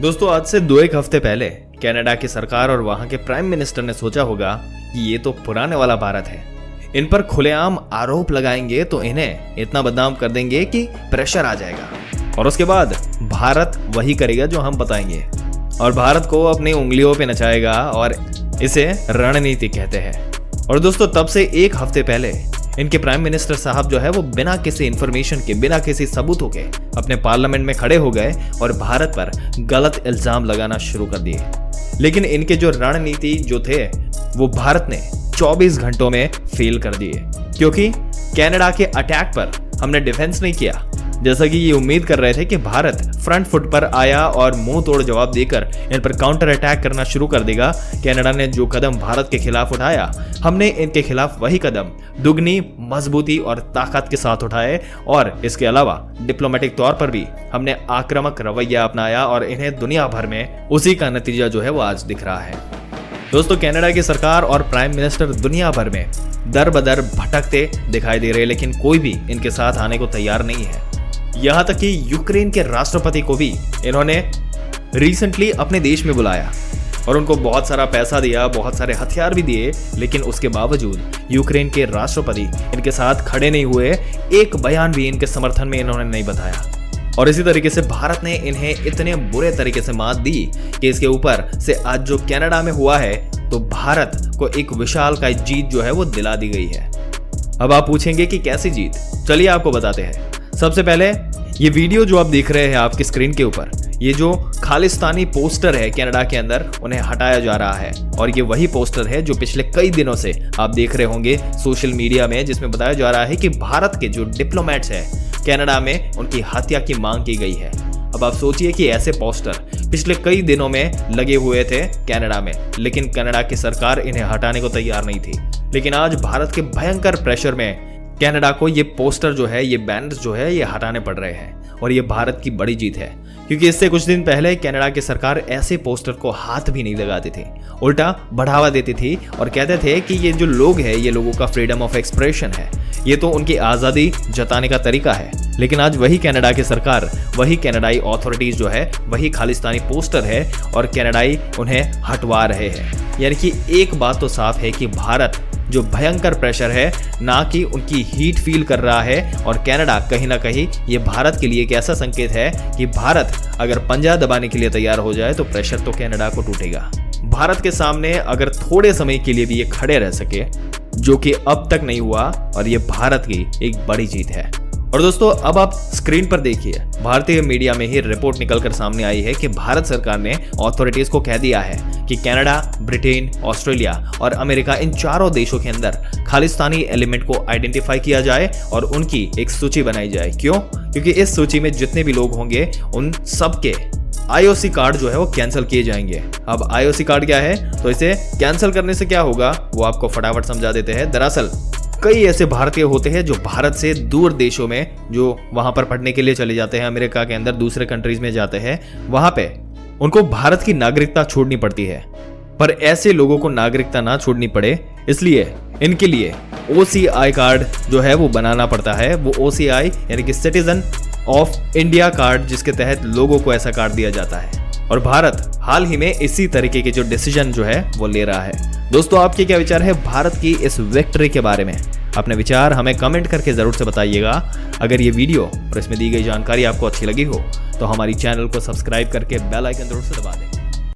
दोस्तों आज से 2-1 हफ्ते पहले कनाडा की सरकार और वहां के प्राइम मिनिस्टर ने सोचा होगा कि ये तो पुराने वाला भारत है, इन पर खुलेआम आरोप लगाएंगे तो इन्हें इतना बदनाम कर देंगे कि प्रेशर आ जाएगा और उसके बाद भारत वही करेगा जो हम बताएंगे और भारत को अपनी उंगलियों पे नचाएगा और इसे रणनीति कहते हैं। और दोस्तों तब से 1 हफ्ते पहले इनके प्राइम मिनिस्टर साहब जो है वो बिना किसी इंफॉर्मेशन के, बिना किसी सबूतों के अपने पार्लियामेंट में खड़े हो गए और भारत पर गलत इल्जाम लगाना शुरू कर दिए। लेकिन इनके जो रणनीति जो थे वो भारत ने 24 घंटों में फेल कर दिए, क्योंकि कनाडा के अटैक पर हमने डिफेंस नहीं किया जैसा कि ये उम्मीद कर रहे थे कि भारत फ्रंट फुट पर आया और मुंह तोड़ जवाब देकर इन पर काउंटर अटैक करना शुरू कर देगा। कनाडा ने जो कदम भारत के खिलाफ उठाया, हमने इनके खिलाफ वही कदम दुगनी मजबूती और ताकत के साथ उठाए और इसके अलावा डिप्लोमेटिक तौर पर भी हमने आक्रामक रवैया अपनाया और इन्हें दुनिया भर में उसी का नतीजा जो है वो आज दिख रहा है। दोस्तों कनाडा की सरकार और प्राइम मिनिस्टर दुनिया भर में दर बदर भटकते दिखाई दे रहे, लेकिन कोई भी इनके साथ आने को तैयार नहीं है। यहां तक कि यूक्रेन के राष्ट्रपति को भी इन्होंने रिसेंटली अपने देश में बुलाया और उनको बहुत सारा पैसा दिया, बहुत सारे हथियार भी दिए, लेकिन उसके बावजूद यूक्रेन के राष्ट्रपति इनके साथ खड़े नहीं हुए, एक बयान भी इनके समर्थन में इन्होंने नहीं बताया। और इसी तरीके से भारत ने इन्हें इतने बुरे तरीके से मात दी कि इसके ऊपर से आज जो कनाडा में हुआ है तो भारत को एक विशाल का जीत जो है वो दिला दी गई है। अब आप पूछेंगे कि कैसी जीत, चलिए आपको बताते हैं। सबसे पहले ये वीडियो जो आप देख रहे हैं आपकी स्क्रीन के ऊपर, ये जो खालिस्तानी पोस्टर है कनाडा के अंदर उन्हें हटाया जा रहा है और ये वही पोस्टर है जो पिछले कई दिनों से आप देख रहे होंगे सोशल मीडिया में, जिसमें बताया जा रहा है कि भारत के जो डिप्लोमेट्स हैं कनाडा में उनकी हत्या की मांग की गई है। अब आप सोचिए कि ऐसे पोस्टर पिछले कई दिनों में लगे हुए थे कनाडा में, लेकिन कनाडा की सरकार इन्हें हटाने को तैयार नहीं थी। लेकिन आज भारत के भयंकर प्रेशर में कनाडा को ये पोस्टर जो है, ये बैनर्स जो है ये हटाने पड़ रहे हैं और ये भारत की बड़ी जीत है, क्योंकि इससे कुछ दिन पहले कनाडा की सरकार ऐसे पोस्टर को हाथ भी नहीं लगाती थी, उल्टा बढ़ावा देती थी और कहते थे कि ये जो लोग हैं ये लोगों का फ्रीडम ऑफ एक्सप्रेशन है, ये तो उनकी आज़ादी जताने का तरीका है। लेकिन आज वही कनाडा की सरकार, वही कनाडाई अथॉरिटीज जो है वही खालिस्तानी पोस्टर है और कनाडाई उन्हें हटवा रहे हैं। यानी कि एक बात तो साफ है कि भारत जो भयंकर प्रेशर है ना कि उनकी हीट फील कर रहा है और कनाडा कहीं ना कहीं ये भारत के लिए एक ऐसा संकेत है कि भारत अगर पंजा दबाने के लिए तैयार हो जाए तो प्रेशर तो कनाडा को टूटेगा। भारत के सामने अगर थोड़े समय के लिए भी ये खड़े रह सके, जो कि अब तक नहीं हुआ, और ये भारत की एक बड़ी जीत है। और दोस्तों अब आप स्क्रीन पर देखिए, भारतीय मीडिया में ही रिपोर्ट निकलकर सामने आई है कि भारत सरकार ने अथॉरिटीज को कह दिया है कि कनाडा, ब्रिटेन, ऑस्ट्रेलिया और अमेरिका, इन चारों देशों के अंदर खालिस्तानी एलिमेंट को आइडेंटिफाई किया जाए और उनकी एक सूची बनाई जाए। क्यों? क्योंकि इस सूची में जितने भी लोग होंगे उन सबके IOC कार्ड जो है वो कैंसिल किए जाएंगे। अब IOC कार्ड क्या है, तो इसे कैंसिल करने से क्या होगा वो आपको फटाफट समझा देते हैं। दरअसल कई ऐसे भारतीय होते हैं जो भारत से दूर देशों में, जो वहां पर पढ़ने के लिए चले जाते हैं, अमेरिका के अंदर दूसरे कंट्रीज में जाते हैं, वहां पे उनको भारत की नागरिकता छोड़नी पड़ती है। पर ऐसे लोगों को नागरिकता ना छोड़नी पड़े, इसलिए इनके लिए OCI कार्ड जो है वो बनाना पड़ता है। वो OCI यानी कि सिटीजन ऑफ इंडिया कार्ड, जिसके तहत लोगों को ऐसा कार्ड दिया जाता है। और भारत हाल ही में इसी तरीके के जो डिसीजन जो है वो ले रहा है। दोस्तों आपके क्या विचार है भारत की इस विक्ट्री के बारे में? अपने विचार हमें कमेंट करके जरूर से बताइएगा। अगर ये वीडियो और इसमें दी गई जानकारी आपको अच्छी लगी हो तो हमारी चैनल को सब्सक्राइब करके बेल आइकन जरूर से दबा दें।